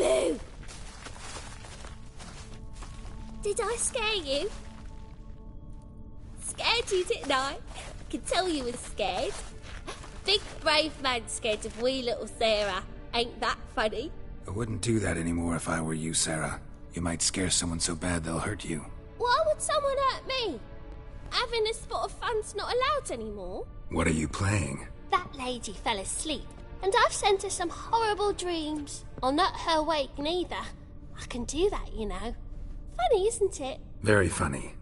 Boo! Did I scare you? Scared you, didn't I? Could tell you was scared. Big brave man scared of wee little Sarah. Ain't that funny? I wouldn't do that anymore if I were you, Sarah. You might scare someone so bad they'll hurt you. Why would someone hurt me? Having a spot of fun's not allowed anymore. What are you playing? That lady fell asleep, and I've sent her some horrible dreams. I'll not her wake neither. I can do that, you know. Funny, isn't it? Very funny.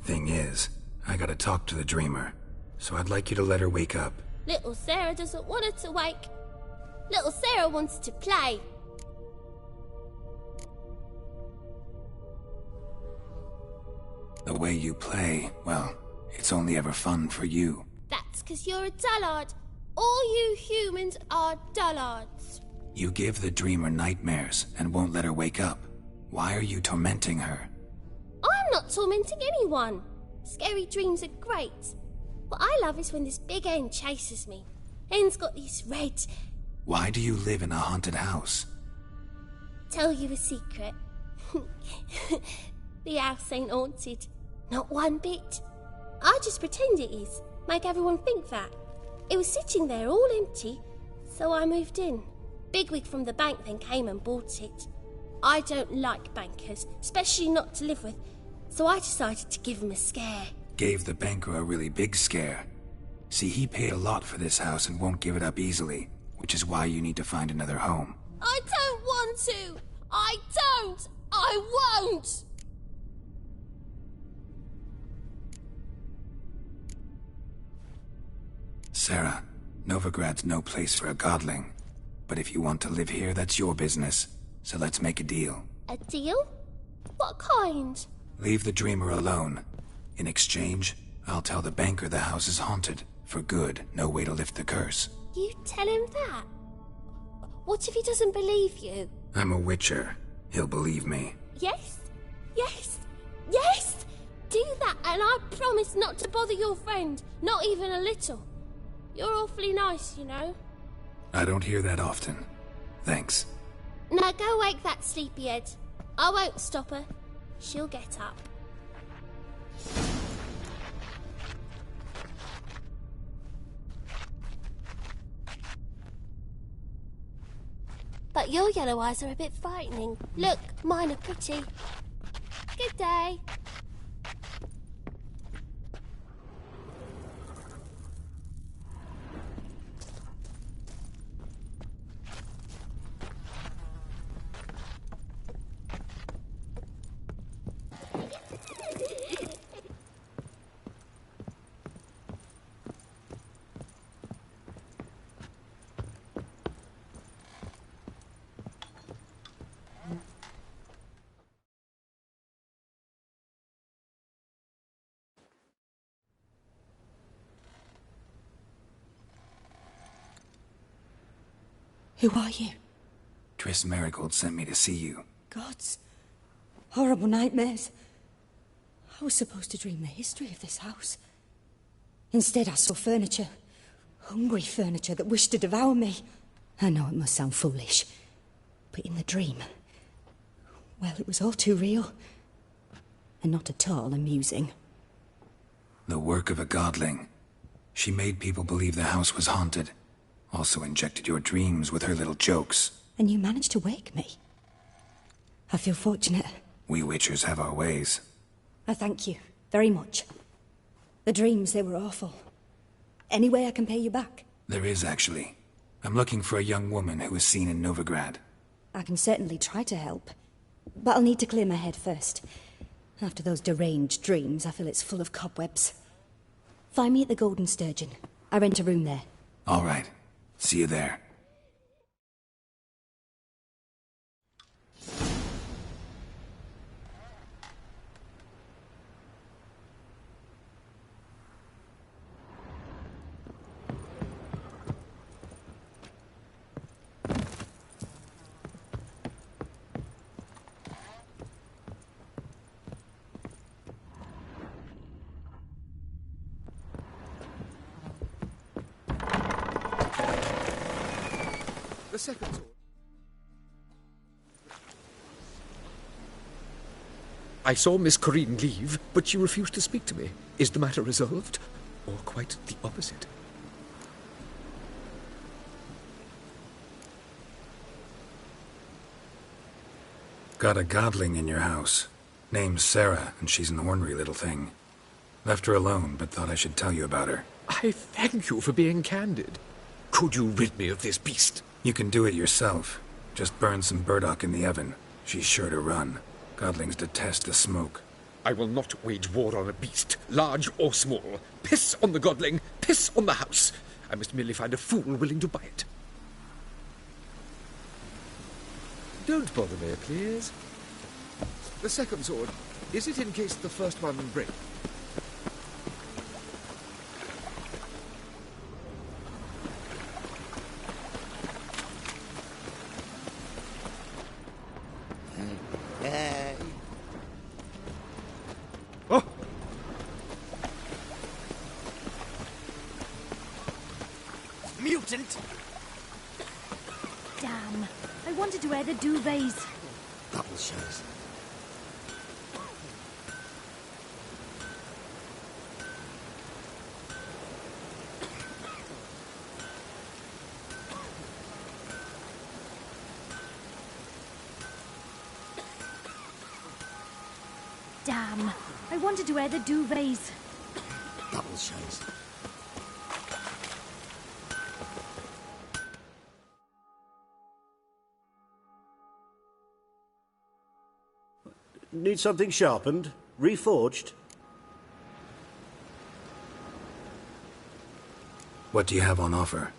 Thing is, I gotta talk to the dreamer, so I'd like you to let her wake up. Little Sarah doesn't want her to wake. Little Sarah wants to play. The way you play, well, it's only ever fun for you. That's 'cause you're a dullard. All you humans are dullards. You give the dreamer nightmares and won't let her wake up. Why are you tormenting her? I'm not tormenting anyone. Scary dreams are great. What I love is when this big hen chases me. Hen's got these red... Why do you live in a haunted house? Tell you a secret. The house ain't haunted. Not one bit. I just pretend it is. Make everyone think that. It was sitting there all empty, so I moved in. Bigwig from the bank then came and bought it. I don't like bankers, especially not to live with, so I decided to give him a scare. Gave the banker a really big scare. See, he paid a lot for this house and won't give it up easily, which is why you need to find another home. I don't want to! I don't! I won't! Sarah, Novigrad's no place for a godling. But if you want to live here, that's your business. So let's make a deal. A deal? What kind? Leave the dreamer alone. In exchange, I'll tell the banker the house is haunted. For good, no way to lift the curse. You tell him that? What if he doesn't believe you? I'm a witcher. He'll believe me. Yes? Yes? Yes! Do that and I promise not to bother your friend. Not even a little. You're awfully nice, you know. I don't hear that often. Thanks. Now go wake that sleepyhead. I won't stop her. She'll get up. But your yellow eyes are a bit frightening. Look, mine are pretty. Good day. Who are you? Triss Marigold sent me to see you. Gods. Horrible nightmares. I was supposed to dream the history of this house. Instead, I saw furniture. Hungry furniture that wished to devour me. I know it must sound foolish, but in the dream, well, it was all too real. And not at all amusing. The work of a godling. She made people believe the house was haunted. Also injected your dreams with her little jokes. And you managed to wake me. I feel fortunate. We witchers have our ways. I thank you very much. The dreams, they were awful. Any way I can pay you back? There is, actually. I'm looking for a young woman who was seen in Novigrad. I can certainly try to help. But I'll need to clear my head first. After those deranged dreams, I feel it's full of cobwebs. Find me at the Golden Sturgeon. I rent a room there. All right. See you there. The second sword. I saw Miss Corinne leave, but she refused to speak to me. Is the matter resolved? Or quite the opposite? Got a godling in your house. Name's Sarah, and she's an ornery little thing. Left her alone, but thought I should tell you about her. I thank you for being candid. Could you rid me of this beast? You can do it yourself. Just burn some burdock in the oven. She's sure to run. Godlings detest the smoke. I will not wage war on a beast, large or small. Piss on the godling, piss on the house. I must merely find a fool willing to buy it. Don't bother me, please. The second sword, is it in case the first one breaks? Oh! Mutant! Damn. I wanted to wear the duvets. Double shows. Damn. I wanted to wear the duvets. Double shows. Need something sharpened? Reforged? What do you have on offer?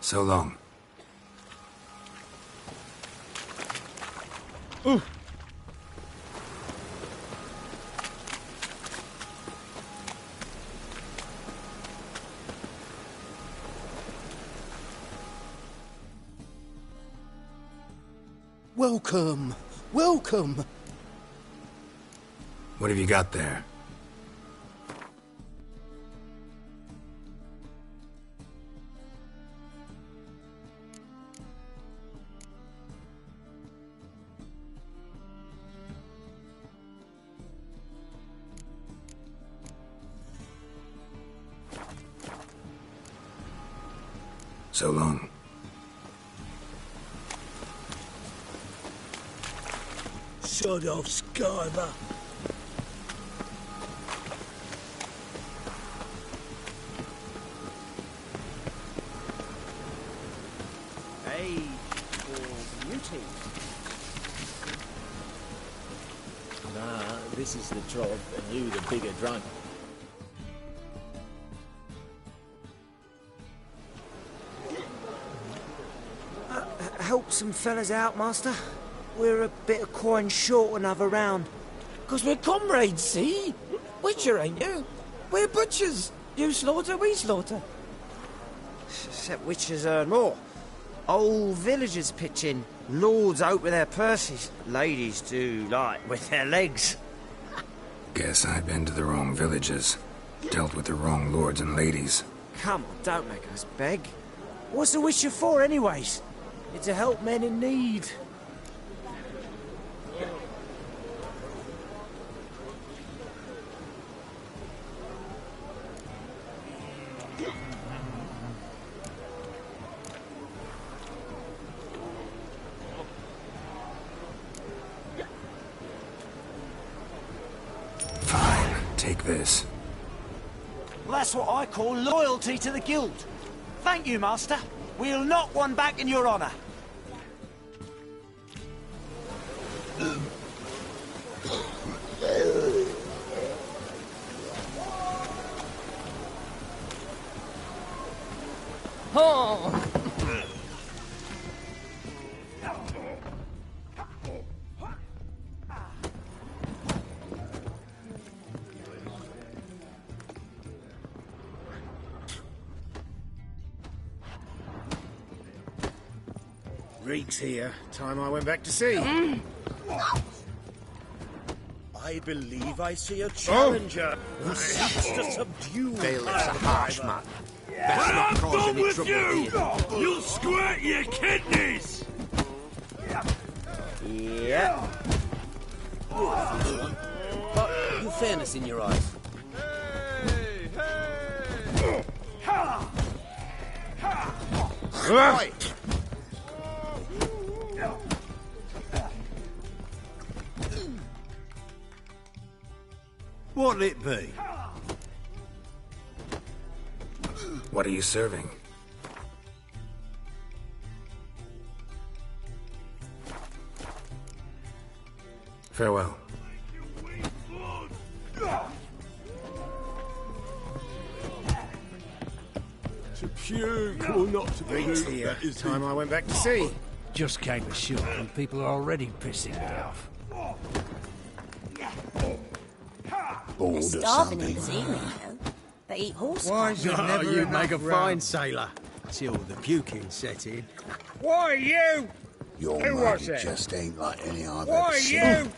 So long. Ooh. Welcome. Welcome. What have you got there? So long. Sod off, Skyver. Age or beauty? Nah, this is the drop, and you the bigger drunk. Help some fellas out, Master. We're a bit of coin short another round. 'Cause we're comrades, see? Witcher, ain't you? We're butchers. You slaughter, we slaughter. Except witches earn more. Old villagers pitch in. Lords out with their purses. Ladies do like with their legs. Guess I've been to the wrong villages. Dealt with the wrong lords and ladies. Come on, don't make us beg. What's the witcher for, anyways? It's to help men in need. Fine, take this. Well, that's what I call loyalty to the guild. Thank you, Master. We'll knock one back in your honour. Oh! Reek's here. Time I went back to sea. I believe I see a challenger who seeks to subdue Bailiff's a harsh man. That's not causing any trouble here. You'll squirt your kidneys! Yeah. Got your fairness in your eyes. Right. What'll it be? What are you serving? Farewell. To puke or not to Reek's puke, here. that is Time I went back to sea. Just came ashore and people are already pissing me off. Bored They're or starving in something. the evening, though. They eat horse Why fat. you never you make a fine sailor till the puking set in. Why, you? Your Who mum was it? just ain't like any I've Why, ever seen. you?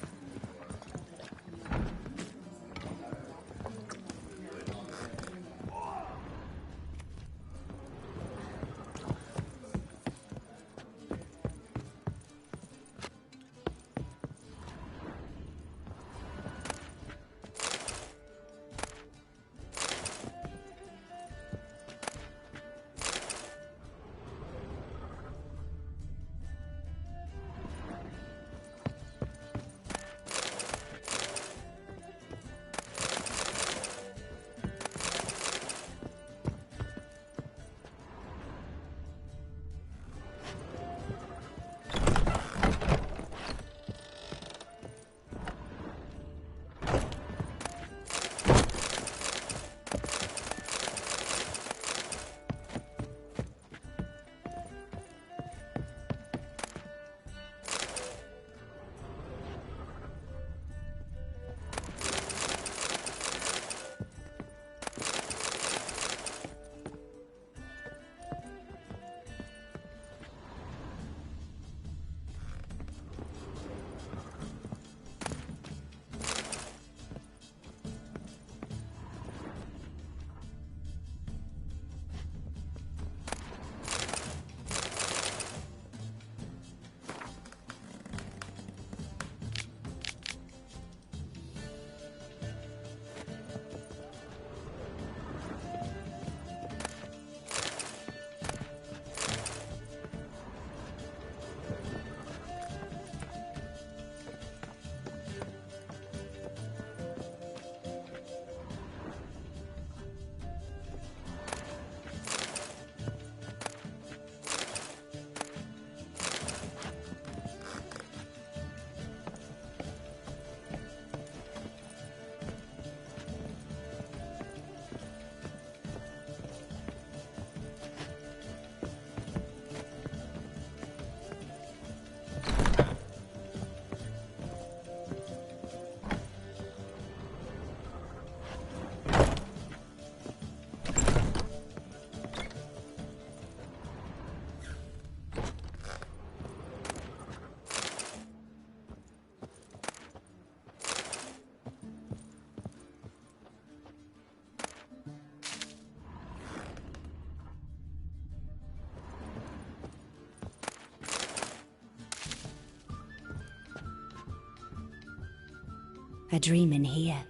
A dream in here.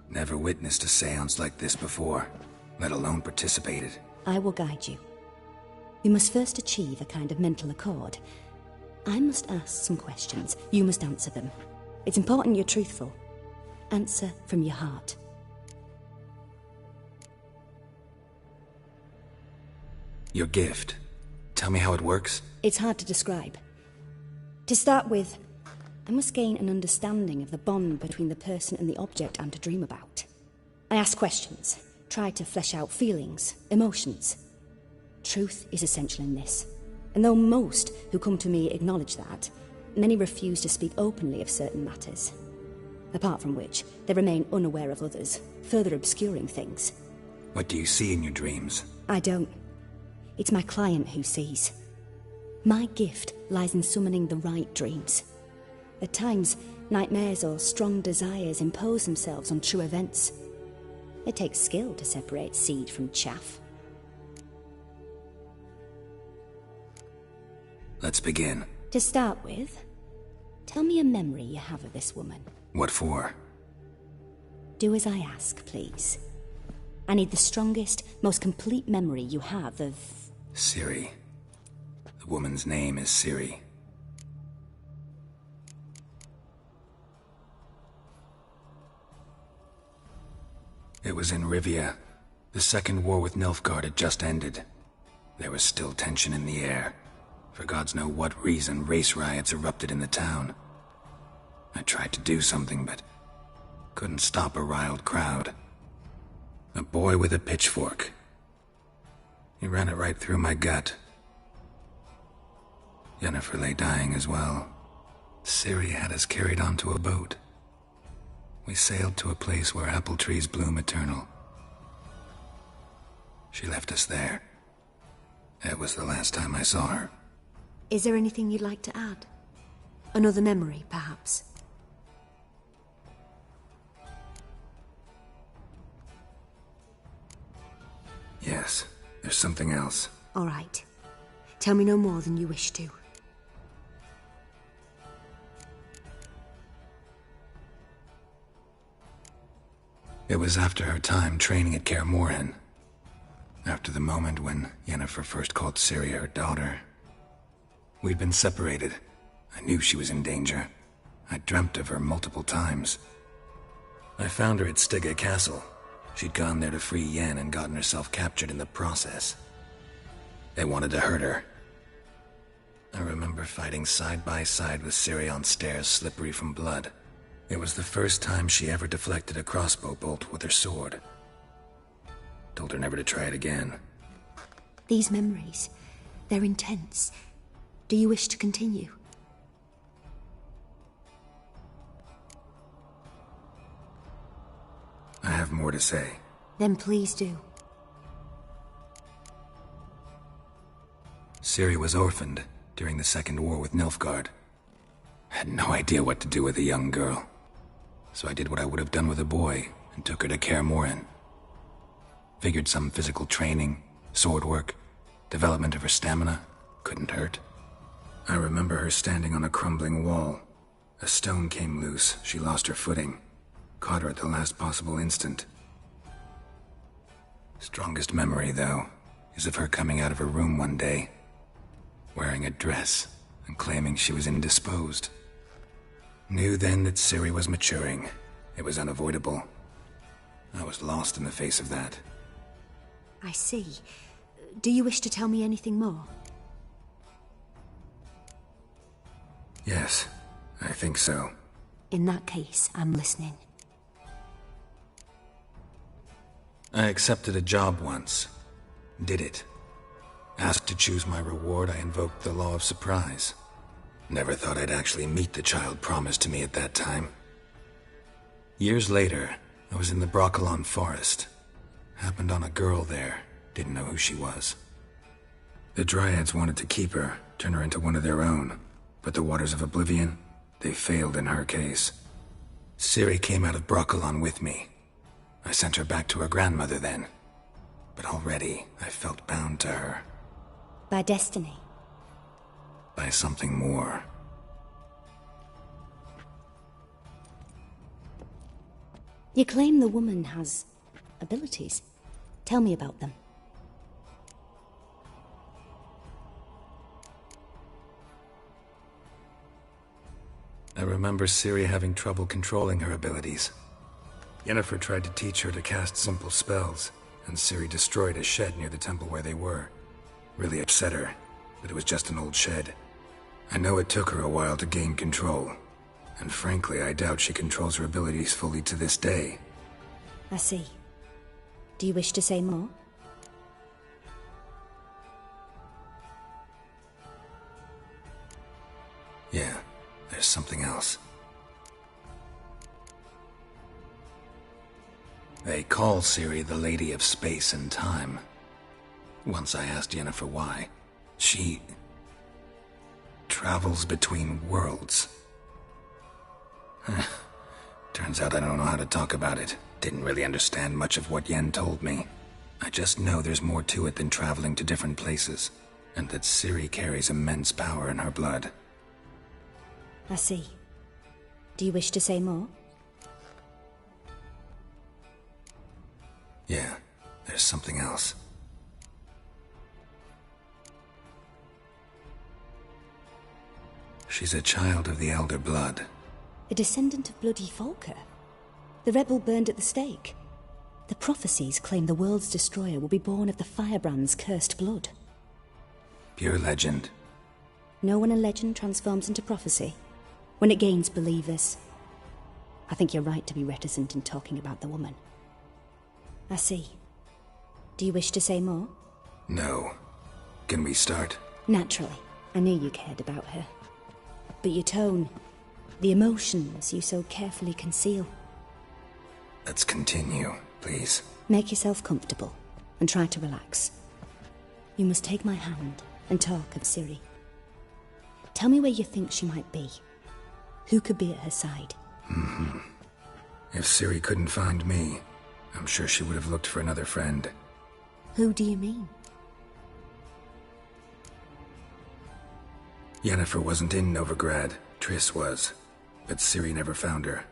Never witnessed a seance like this before, let alone participated. I will guide you. We must first achieve a kind of mental accord. I must ask some questions. You must answer them. It's important you're truthful. Answer from your heart. Your gift. Tell me how it works. It's hard to describe. To start with, I must gain an understanding of the bond between the person and the object I'm to dream about. I ask questions, try to flesh out feelings, emotions. Truth is essential in this, and though most who come to me acknowledge that, many refuse to speak openly of certain matters. Apart from which, they remain unaware of others, further obscuring things. What do you see in your dreams? I don't. It's my client who sees. My gift lies in summoning the right dreams. At times, nightmares or strong desires impose themselves on true events. It takes skill to separate seed from chaff. Let's begin. To start with, tell me a memory you have of this woman. What for? Do as I ask, please. I need the strongest, most complete memory you have of... Siri. The woman's name is Siri. It was in Rivia. The second war with Nilfgaard had just ended. There was still tension in the air. For gods know what reason, race riots erupted in the town. I tried to do something, but couldn't stop a riled crowd. A boy with a pitchfork. He ran it right through my gut. Jennifer lay dying as well. Siri had us carried onto a boat. We sailed to a place where apple trees bloom eternal. She left us there. That was the last time I saw her. Is there anything you'd like to add? Another memory, perhaps? Yes, there's something else. All right. Tell me no more than you wish to. It was after her time training at Kaer Morhen. After the moment when Yennefer first called Ciri her daughter. We'd been separated. I knew she was in danger. I dreamt of her multiple times. I found her at Stygga Castle. She'd gone there to free Yen and gotten herself captured in the process. They wanted to hurt her. I remember fighting side by side with Ciri on stairs slippery from blood. It was the first time she ever deflected a crossbow bolt with her sword. Told her never to try it again. These memories, they're intense. Do you wish to continue? I have more to say. Then please do. Ciri was orphaned during the Second War with Nilfgaard. I had no idea what to do with a young girl. So I did what I would have done with a boy and took her to Kaer Morhen. Figured some physical training, sword work, development of her stamina couldn't hurt. I remember her standing on a crumbling wall. A stone came loose, she lost her footing. Caught her at the last possible instant. Strongest memory, though, is of her coming out of her room one day, wearing a dress and claiming she was indisposed. Knew then that Ciri was maturing. It was unavoidable. I was lost in the face of that. I see. Do you wish to tell me anything more? Yes, I think so. In that case, I'm listening. I accepted a job once. Did it. Asked to choose my reward, I invoked the law of surprise. Never thought I'd actually meet the child promised to me at that time. Years later, I was in the Broccolon forest. Happened on a girl there. Didn't know who she was. The Dryads wanted to keep her, turn her into one of their own. But the Waters of Oblivion, they failed in her case. Ciri came out of Broccolon with me. I sent her back to her grandmother then. But already, I felt bound to her. By destiny? By something more. You claim the woman has abilities. Tell me about them. I remember Ciri having trouble controlling her abilities. Yennefer tried to teach her to cast simple spells, and Ciri destroyed a shed near the temple where they were. Really upset her, but it was just an old shed. I know it took her a while to gain control, and frankly, I doubt she controls her abilities fully to this day. I see. Do you wish to say more? Yeah, there's something else. They call Ciri the Lady of Space and Time. Once I asked Yennefer why. She travels between worlds. Turns out I don't know how to talk about it. Didn't really understand much of what Yen told me. I just know there's more to it than traveling to different places, and that Ciri carries immense power in her blood. I see. Do you wish to say more? Yeah, there's something else. She's a child of the Elder Blood. A descendant of bloody Volker. The rebel burned at the stake. The prophecies claim the world's destroyer will be born of the Firebrand's cursed blood. Pure legend. Know when a legend transforms into prophecy? When it gains believers. I think you're right to be reticent in talking about the woman. I see. Do you wish to say more? No. Can we start? Naturally. I knew you cared about her. But your tone, the emotions you so carefully conceal. Let's continue, please. Make yourself comfortable and try to relax. You must take my hand and talk of Ciri. Tell me where you think she might be. Who could be at her side? If Ciri couldn't find me, I'm sure she would have looked for another friend. Who do you mean? Yennefer wasn't in Novigrad. Triss was. But Ciri never found her.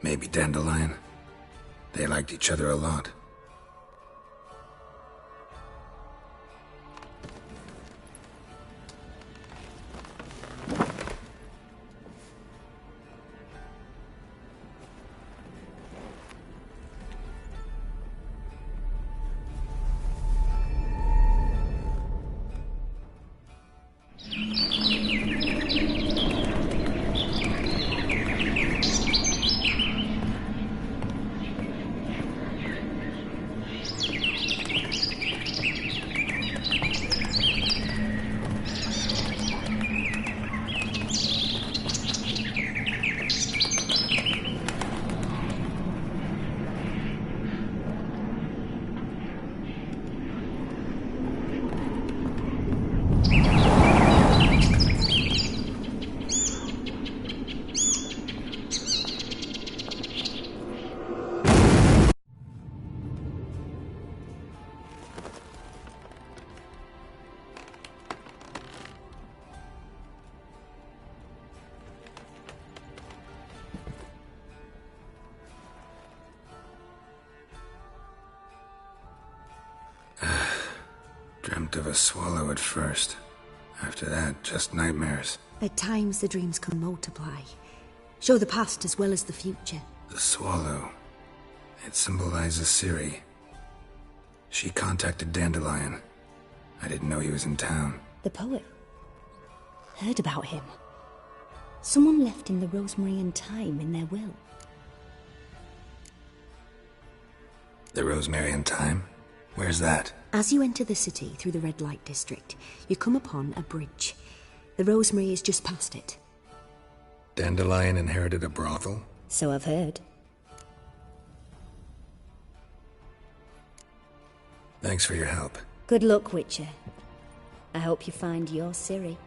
Maybe Dandelion. They liked each other a lot. Dreamt of a swallow at first. After that, just nightmares. At times the dreams can multiply. Show the past as well as the future. The swallow. It symbolizes Ciri. She contacted Dandelion. I didn't know he was in town. The poet. Heard about him. Someone left him the rosemary and thyme in their will. The rosemary and thyme? Where's that? As you enter the city through the red light district, you come upon a bridge. The rosemary is just past it. Dandelion inherited a brothel? So I've heard. Thanks for your help. Good luck, Witcher. I hope you find your Ciri.